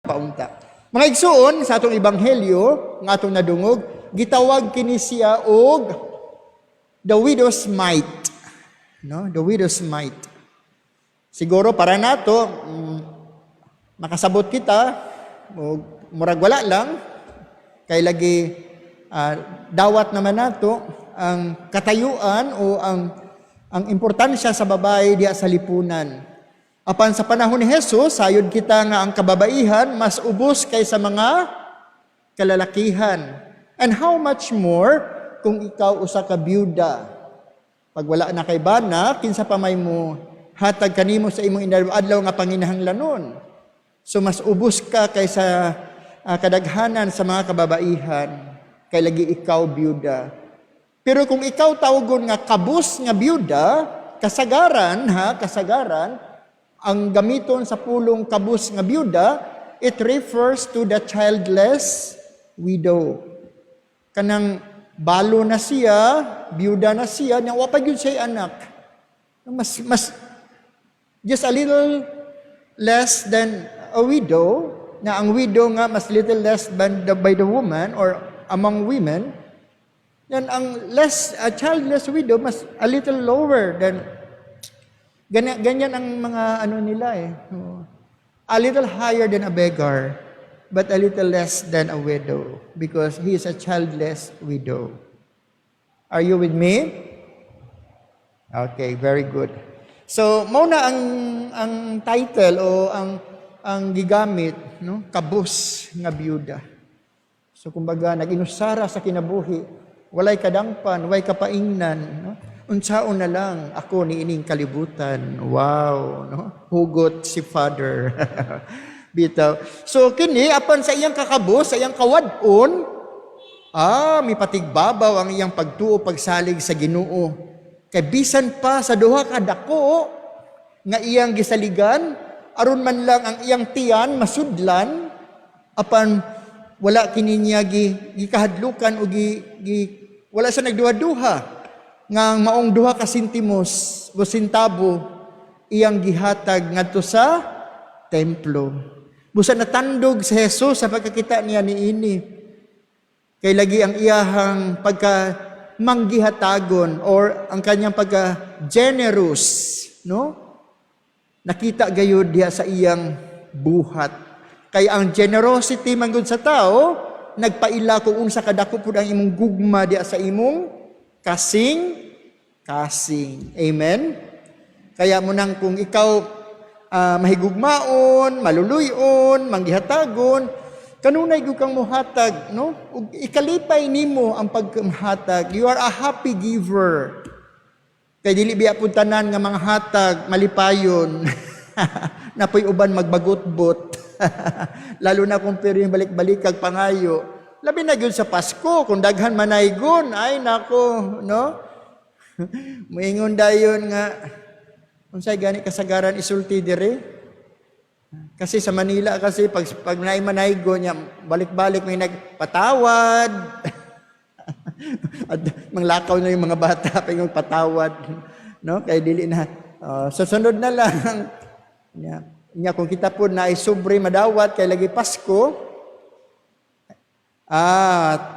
paunta. Mga igsuon sa atong ebanghelyo nga atong nadungog, gitawag kini siya og the widow's mite. No, the widow's mite. Siguro para nato makasabot kita o murag wala lang kay lagi dawat naman nato ang katayuan o ang importansya sa babae diya sa lipunan. Apan sa panahon ni Jesus, sayod kita nga ang kababaihan mas ubos kaysa mga kalalakihan. And how much more kung ikaw usa ka byuda? Pag wala na kay bana, kinsa pa may mo hatag kanimo sa imong adlaw nga panginahanglanon. So mas ubos ka kaysa kadaghanan sa mga kababaihan kay lagi ikaw byuda. Pero kung ikaw tawgon nga kabus nga byuda, kasagaran, ang gamiton sa pulong kabus nga byuda, it refers to the childless widow. Kanang balo na siya, byuda na siya, nga wa pa gyud siya anak. Mas just a little less than a widow, na ang widow nga mas little less than by the woman or among women. Yan ang childless widow mas a little lower than ganyan ang mga nila eh. A little higher than a beggar, but a little less than a widow because he is a childless widow. Are you with me? Okay, very good. So, mauna ang title o ang gigamit, no? Kabus nga byuda. So, kumbaga, nag-inusara sa kinabuhi, walay kadangpan, walay kapaingnan, no? Unsaon na lang ako ni ining kalibutan. Wow, no? Hugot si Father. Bitaw. So kini apan sa iyang kakabos, sa iyang kawad-on, may patigbabaw ang iyang pagtuo pagsalig sa Ginoo. Kay bisan pa sa duha ka dako nga iyang gisaligan, aron man lang ang iyang tiyan masudlan, apan wala kini niya gikahadlukan o wala sa nagduha-duha. Nga maong duha ka sentimos o sentabo iyang gihatag ngadto sa templo. Busa natandog si Jesus sa pagkakita niya niini. Kay lagi ang iyahang pagka manggihatagon or ang kanyang pagka generous, no? Nakita gayud diha sa iyang buhat. Kay ang generosity man gud sa tao nagpaila kung unsa kadako pud ang imong gugma diha sa imong kasing. Amen? Kaya mo nang kung ikaw mahigugmaon, maluluyon, manggihatagon, kanunay gud kang muhatag, no? Ug ikalipay nimo ang paghatag. You are a happy giver. Kay dili biya pud tanan nga mga hatag malipayon. Napoy uban magbagotbot. Lalo na kung pero yung balik-balik kag pangayo. Labi na gyud sa Pasko, kung daghan manaygon, ay nako, no? Moingon dayon nga, unsay gani kasagaran isulti dire? Kasi sa Manila, kasi pag manaygon, balik-balik may nagpatawad. At manglakaw na yung mga bata, pa yung patawad. No? Kaya dili na. Susunod na lang. Kung kita po na ay sobre madawat, kaya lagi Pasko,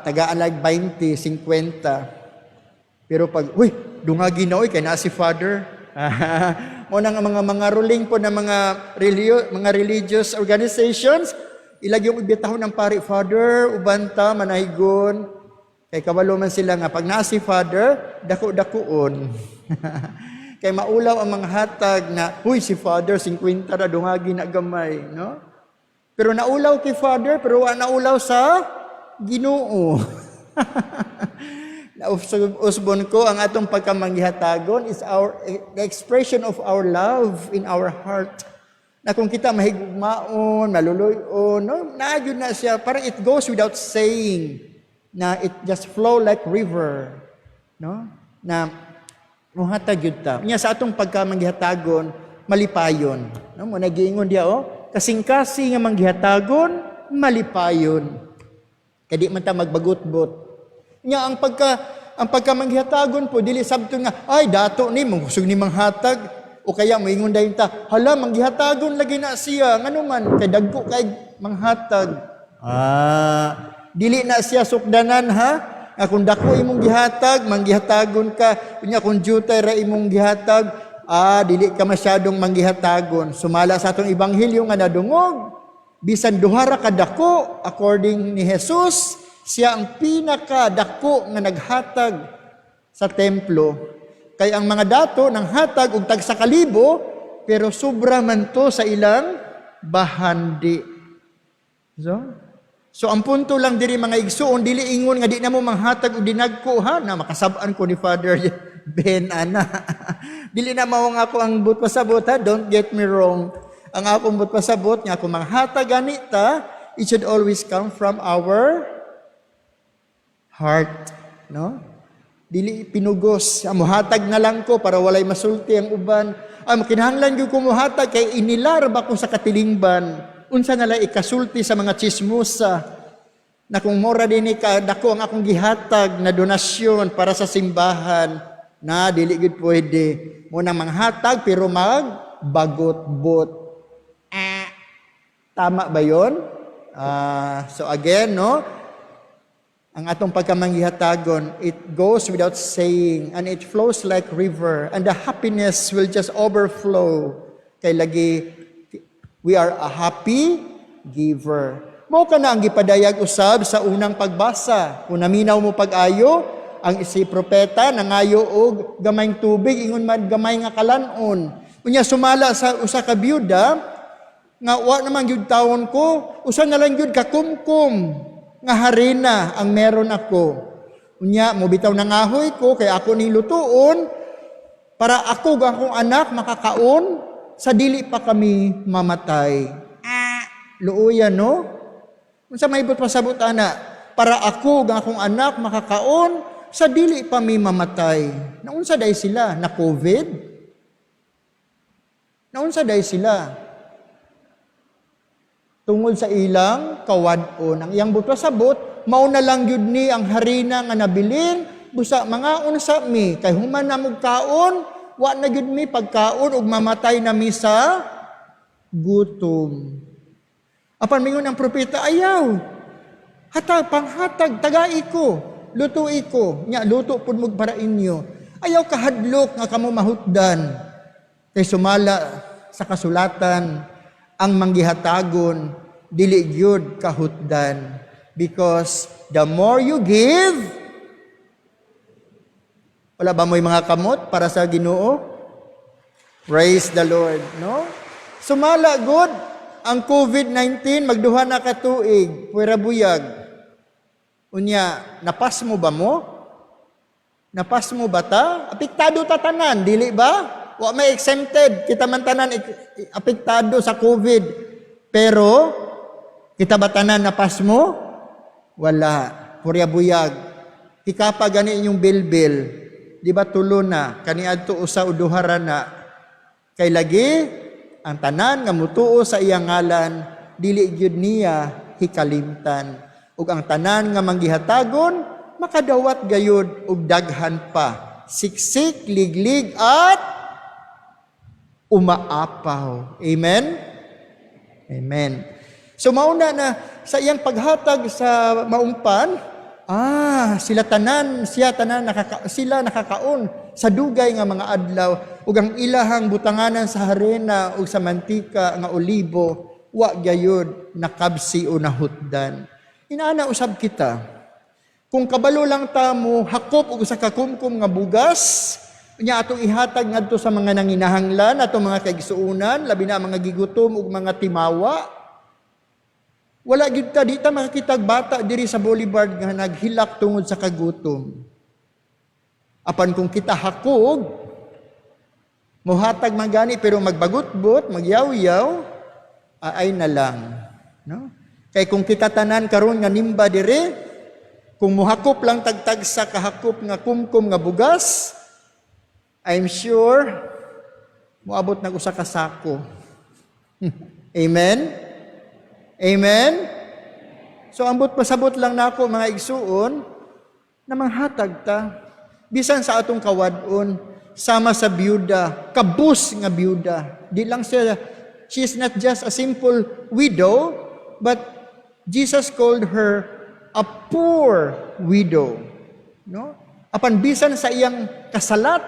tagaan like 20, 50. Pero pag, dungagi na kay na si Father. Mo nang mga ruling po ng mga religious organizations, ilagi yung ibitahon ng pari, Father, ubanta, manaygon. Kay kabalo man sila nga, pag na si Father, dako-dakoon. Kay maulaw ang mga hatag na, si Father, 50 na dungagi na gamay. No? Pero naulaw kay Father, pero naulaw sa Ginoo. Usbon ko, ang atong pagkamanggihatagon is the expression of our love in our heart. Na kung kita mahigugmaon, maluluyon, no? Naagyon na siya, parang it goes without saying, na it just flow like river. No? Na muhatag yun ta. Nya sa atong pagkamanggihatagon, malipayon. No? Muna giingon diya, kasing-kasing nga manggihatagon, malipayon. Kadi man ta magbagot-bot. Nya ang pagkamanghatagon po dili sabto nga ay dato ni mong kusog ni manghatag. O kaya moingon dayon ta, hala manggihatagon lagi na siya, nganuman kay dagko kay manghatag. Dili na siya sukdanan ha. Kung dako imong gihatag, manggihatagon ka. Kunya kung jutay ra imong gihatag, dili ka masyadong manggihatagon. Sumala sa atong ebanghelyo nga nadungog, bisan duha ra ka dako according ni Jesus, siya ang pinakadako nga naghatag sa templo. Kay ang mga dato nang hatag og tag 1,000, pero sobra man to sa ilang bahandi. So ang punto lang diri mga igsoon, dili ingon nga di na mo manghatag og dinagko ha, na makasab-an ko ni Father Ben ana. Dili na mao nga ako ang but pasabot ha, don't get me wrong. Ang akong but pasabot nga kung manghatag ganita, it should always come from our heart, no? Dili pinugos, muhatag na lang ko para walay masulti ang uban. Makinahanglan gyud ko muhatag kay inilar ba ko sa katilingban. Unsa na lang ikasulti sa mga chismosa na kung mora din dako ang akong gihatag na donasyon para sa simbahan, na dili gud pwede. Munang manghatag pero magbagot-bot. Tama ba yon? So again, no? Ang atong pagkamanghihatagon, it goes without saying and it flows like river and the happiness will just overflow. Kay lagi, we are a happy giver. Mao ka na ang gipadayag usab sa unang pagbasa. Kung naminaw mo pag-ayo, ang si propeta nangayo og gamayng tubig, ingon man gamay nga kalanon. Unya sumala sa usa ka byuda, nga wa naman gyud taon ko, usa na lang gyud ka kumkum nga harina ang meron ako. Unya mo bitaw nangahoy ko kay ako ning lutuon para ako ug akong anak makakaon sa dili pa kami mamatay. Luoyan, no? Unsa may ibot pasabot ana? Para ako ug akong anak makakaon sa dili pa mi mamatay. Naunsa day sila? Na COVID? Naunsa day sila? Tungod sa ilang kawad-on. Ang iyang buto sabot, mauna lang yun ni ang harina nga nabilin, busa mga unsa mi, kay human na kaon, wa na yun mi pagkaon, ug mamatay na mi sa gutom. Apan mingon ang propeta, ayaw, panghatag, tagai ko, lutuin ko, nya luto pud mo para inyo. Ayaw kahadlok nga kamo mahutdan, kay sumala sa kasulatan, ang manggihatagon, dili gyud kahutdan. Because the more you give, wala ba mo'y mga kamot para sa Ginoo? Praise the Lord, no? Sumala good, ang COVID-19, magduha na ka tuig, puwera buyag. Unya, napas mo ba mo? Napas mo ba ta? Apektado ta tanan, dili ba? Wa may exempted, kita man tanan apektado sa COVID. Pero, kita ba tanan napas mo? Wala. Purya buyag. Ikapa gani inyong bilbil. Di ba tulo na? Kaniadto usa o duhara na. Kay lagi, ang tanan nga mutuo sa iyang ngalan, dili gyud niya hikalimtan. Ug ang tanan nga manggihatagon, makadawat gayud og daghan pa. Siksik, liglig at umaapaw. Amen? Amen. So mauna na sa iyang paghatag sa maumpan, sila nakakaon sa dugay nga mga adlaw ug ang ilahang butanganan sa harina ug sa mantika nga olibo wa gayud nakabsi o nahutdan. Inaana usab kita. Kung kabalo lang ta mo hakop og usa ka kumkum nga bugas, nya atong ihatag ngadto sa mga nanginahanglan, atong mga kaigsuonan, labi na mga gigutom ug mga timawa. Wala gyud ta dita makakitag bata diri sa boulevard nga naghilak tungod sa kagutom. Apan kung kita hakog, mohatag man gani pero magbagot-bot, magyaw-yaw, ay na lang, no? Kay kung kita tanan karon nga nimba diri, kung mohakop lang tagtag sa kahakop nga kumkum nga bugas, I'm sure moabot na usa ka sako. Amen? Amen? So ambot pasabot lang nako mga igsuon na manghatag ta bisan sa atong kawadon. sama sa biyuda, kabus nga biyuda. Di lang siya, she's not just a simple widow, but Jesus called her a poor widow. No? Apan bisan sa iyang kasalat,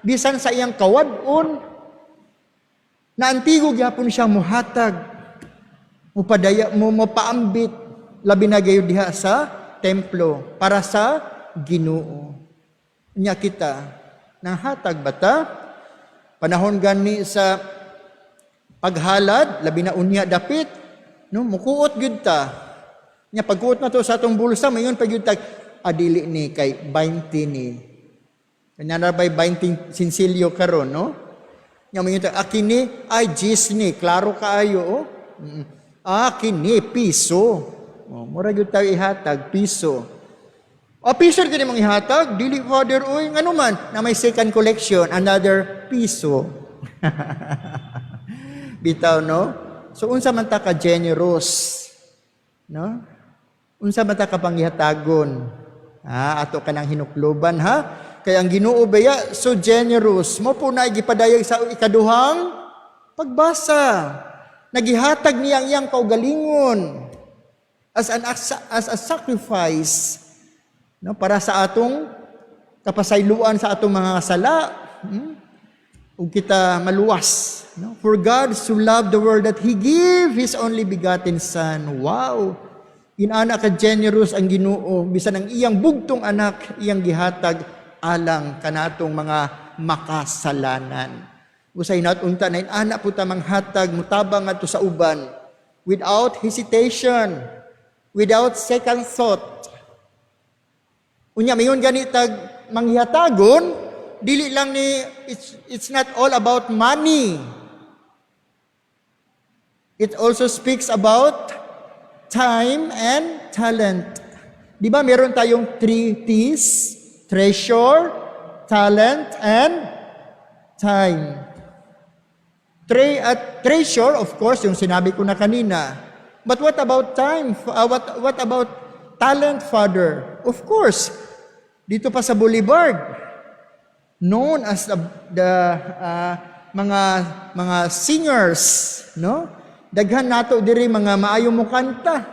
bisan sa iyang kawadon, na antigo gyapon siya muhatag, mupadaya, mupaambit, labi na gayon diha sa templo para sa Ginoo. Nya kita, nahatag bata, panahon gani sa paghalad, labi na unya dapit, no, mukuot gyud ta. Nya pagkuot na to sa atong bulsa, mayon pag gyud tag adili ni kay 20 ni. Kanya na bay 20 sinsilyo karon, no? Nya mayon tag akini ay gis ni, klaro kaayo, oh. Akini piso. Oh, mura gyud tayo ihatag piso. O piso gani mong ihatag, dili father oy ngano man na may second collection, another piso. Bitaw, no? So unsa man ta ka generous, no? Unsa man ta ka panghihatagon? Ato ka nang hinukloban, ha? Kaya ang Ginoo baya so generous, mo po na gipadayag sa ikaduhang pagbasa. Nagihatag niya ang iyang kaugalingon as a sacrifice, no, para sa atong kapasayloan sa atong mga sala. Ug kita maluwas, no? For God so loved the world that He gave His only begotten Son. Wow! Inana ka generous ang Ginoo, bisan ang iyang bugtong anak, iyang gihatag alang kanatong mga makasalanan. Usay not unta na inana po ta manghatag mutabang adto sa uban without hesitation, without second thought. Unya mayon gani tag manghihatagon, dili lang ni it's not all about money. It also speaks about time and talent. Di ba meron tayong 3 T's? Treasure, talent, and time. Treasure, of course, yung sinabi ko na kanina. But what about time? What about talent, Father? Of course, dito pa sa Boulevard, known as the mga singers, no? Daghan nato diri mga maayo mo kanta.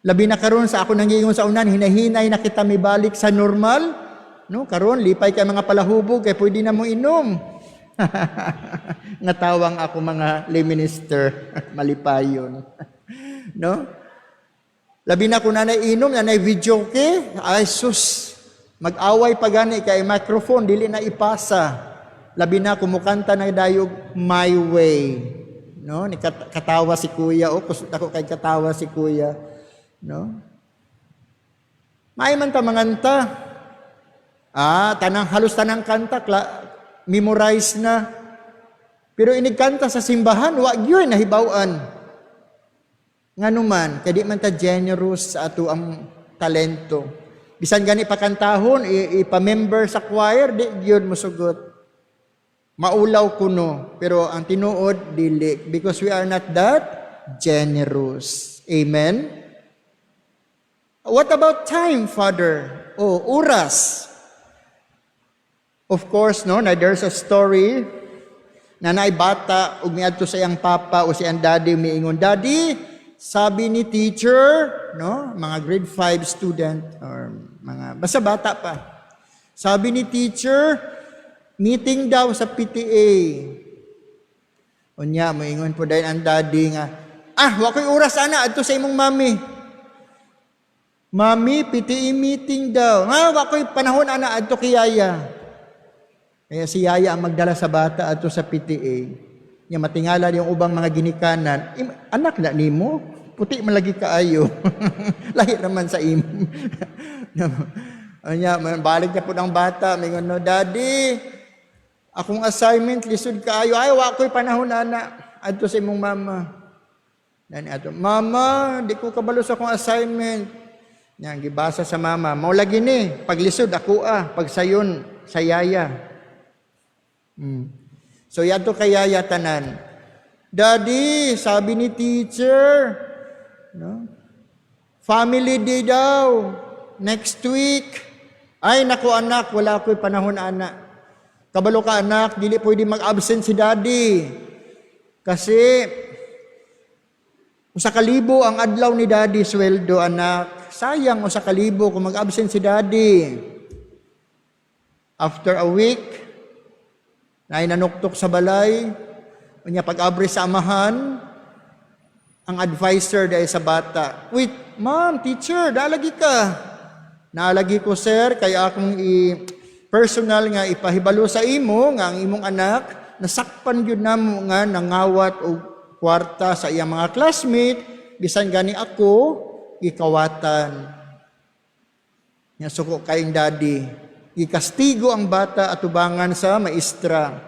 Labi na karon sa ako nangingon sa unan, hinahinay na kita mibalik sa normal, no? Karon lipay kay mga palahubog kay pwede na mo inom. Natawang ako mga lay minister, malipayon. No? Labi na ko na inom, na video ke, ay sus, mag-away pa gani kay microphone dili na ipasa. Labi na kumukanta na dayog My Way. No, ni katawa si kuya, o kusot ako kay katawa si kuya, no? May man ta manganta. Halos tanang kanta memorize na. Pero inigkanta sa simbahan, wa gyud nahibaw-an. Nganuman, kadi man ta generous sa ato ang talento. Bisan gani pakantahon, ipa-member sa choir, di gyud mosugot. Maulaw kuno, pero ang tinuod dili, because we are not that generous. Amen? What about time, Father? Oras. Of course, no, na there's a story na naibata ug miadto sa iyang papa o siyang daddy miingon, "Daddy, sabi ni teacher, no, mga grade 5 student or mga basta bata pa. Sabi ni teacher, meeting daw sa PTA. Unya, moingon po dahil ang daddy nga, wa ko'y oras ana, adto sa imong mami. Mami, PTA meeting daw. Wa ko'y panahon ana, adto kay Yaya. Kaya si Yaya ang magdala sa bata adto sa PTA. Nya matingala yung ubang mga ginikanan, anak na nimo, puti malagi kaayo. Lahi naman sa imo. Unya, balik na po ng bata, mingon, no, Daddy, akong assignment, lisod kaayo. Wa ko'y panahon ana, adto sa imong mama. Nani ato, Mama, di ko kabalo sa akong assignment. Nya gibasa sa mama, mao lagi ni, paglisod ako pag sayon sa Yaya. So yadto kay Yaya tanan. Daddy, sabi ni teacher, no? Family day daw next week. Ay nako anak, wala ko'y panahon ana. Kabalo ka anak, dili pwede mag-absent si daddy. Kasi, 1,000 ang adlaw ni daddy sweldo anak. Sayang 1,000 kung mag-absent si daddy. After a week, na nanuktok sa balay, unya pag-abri sa amahan, ang advisor dahil sa bata, wait, ma'am, teacher, naalagi ka. Naalagi ko, sir, kaya akong personal nga ipahibalo sa imo nga ang imong anak nasakpan gyud namo nga nangawat og kwarta sa iyang mga classmate bisan gani ako gikawatan nya suko kaing daddy gikastigo ang bata atubangan sa maestra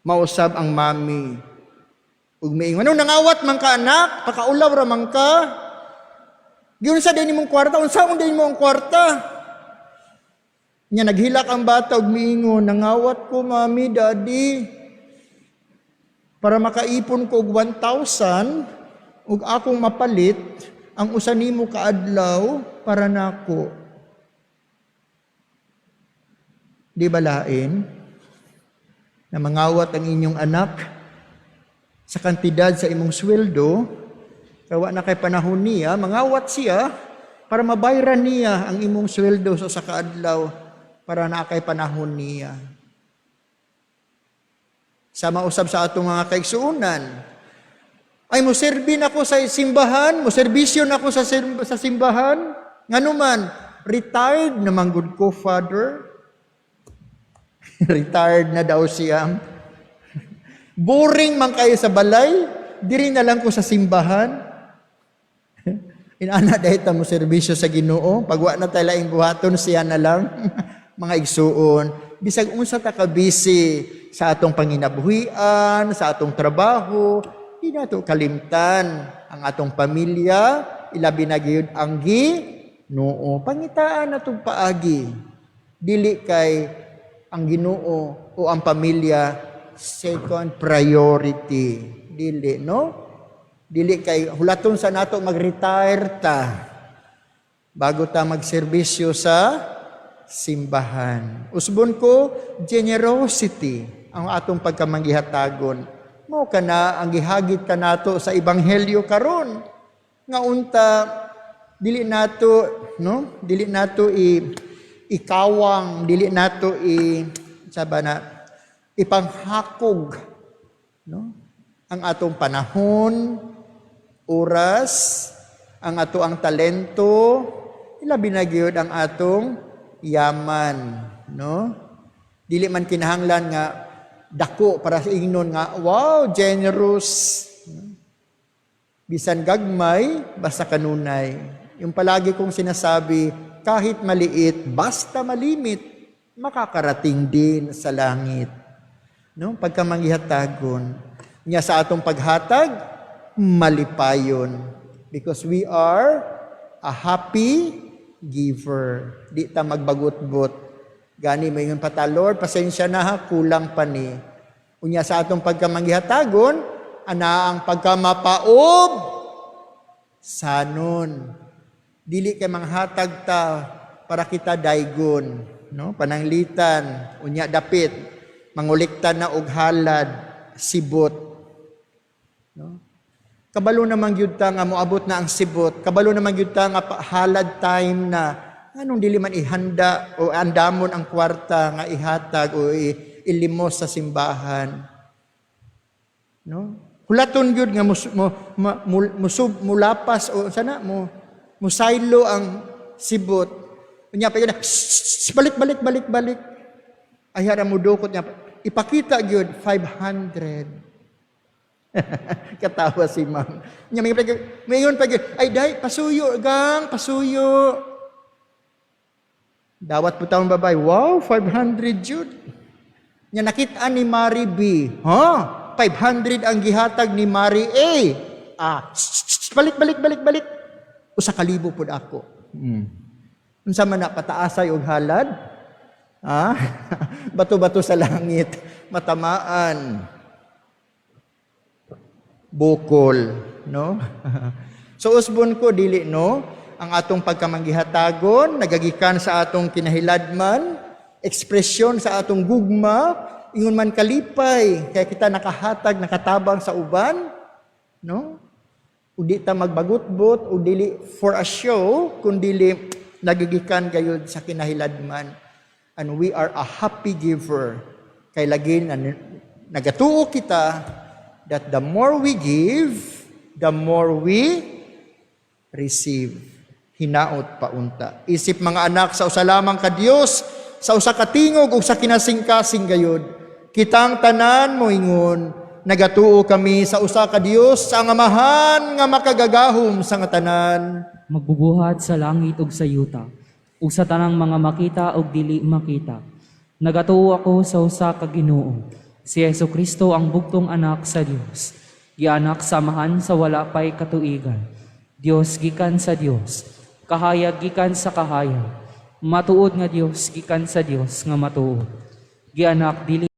mausab ang mami ug miingon ano nangawat man ka anak pakaulaw ra man ka giun sa din imong kwarta unsaon din mo ang kwarta. Nya naghilak ang bata og miingon, nangawat ko mami, daddy, para makaipon ko og 1,000 ug akong mapalit ang usa nimo kaadlaw para nako. Di balain na mangawat ang inyong anak sa kantidad sa imong sweldo, kawa na kay panahon niya, mangawat siya para mabayran niya ang imong sweldo sa kaadlaw. Para na kay panahon niya. Sa mausab sa atong mga kaigsuunan, ay moserbi na ko sa simbahan, moserbisyo na ko sa simbahan, nganuman, retired na manggod ko, Father. Retired na daw siya. Boring man kayo sa balay, diri na lang ko sa simbahan. Inana dahil ta mo serbisyo sa Ginoo, pagwa na tayo laing buhaton siya na lang. Mga igsuon, bisag unsa ta ka busy sa atong panginabuhian, sa atong trabaho, di nato kalimtan ang atong pamilya, ilabi na gyud ang Ginoo. Pangitaan natong paagi. Dili kay ang Ginoo o ang pamilya second priority. Dili, no? Dili kay hulaton sa nato mag-retire ta bago ta magserbisyo sa simbahan. Usbon ko, generosity ang atong pagkamanggihatagon. Mo kana ang gihagit ka nato sa ebanghelyo karon. Nga unta dili nato, no? Dili nato ikawang, dili nato ipanghakog, no? Ang atong panahon, oras, ang ato ang talento, ilabi na gyud ang atong yaman, no? Dili man kinahanglan nga dako para sa ingnon nga wow, generous. Bisan gagmay basta kanunay. Yung palagi kong sinasabi, kahit maliit basta malimit, makakarating din sa langit. No? Pagkamanghihatagon nya sa atong paghatag, malipayon because we are a happy giver. Di ta magbagot-bot. Gani mo yung pata, Lord, pasensya na ha, kulang pa ni. Unya sa atong pagkamanghihatagon, ana ang pagkamapaob, sanon. Dili kay manghatag ta para kita daygon. No? Pananglitan, unya dapit, manguliktan na og halad, sibot. No? Kabalo naman gyud ta nga moabot na ang sibot. Kabalo naman gyud ta nga halad time na anong dili man ihanda o andamon ang kwarta nga ihatag o ilimos sa simbahan. No? Hulaton gyud nga mulapas o sana musaylo ang sibot. Unya pa gyud balik. Ay hara mo dukot niya. Ipakita gyud 500. Katawa si ma'am. Mayon pa, ay day, pasuyo, gang, pasuyo. Dawat po taong babae, wow, 500 jud. Nya nakita ni Mary B. 500 ang gihatag ni Mary A. Balik. Usa 1,000 pud ako. Unsa man na pataasay og halad? Bato-bato sa langit, matamaan. Bukol, no? So usbon ko dili, no? Ang atong pagkamanggihatagon nagagikan sa atong kinahiladman ekspresyon sa atong gugma, ingon man kalipay, kaya kita nakahatag, nakatabang sa uban, no? Udi ta magbagutbot, o dili for a show, kundili nagigikan gayud sa kinahiladman. And we are a happy giver. Kay lagi nagatuo kita that the more we give, the more we receive. Hinaot paunta. Isip mga anak, sa usa lamang ka Dios, sa usa ka tingog ug sa kinasingkasing gayud, kitang tanan moingon, nagatuo kami sa usa ka Dios, sa angamahan nga makagagahom sa nga tanan. Magbubuhat sa langit ug sa yuta, ug sa tanang mga makita ug dili makita. Nagatuo ako sa usa ka Ginoo, si Jesucristo ang bugtong anak sa Dios, gianak samahan sa wala pay katuigan. Dios gikan sa Dios, kahayag gikan sa kahayag, matuod nga Dios gikan sa Dios nga matuod. Gianak dili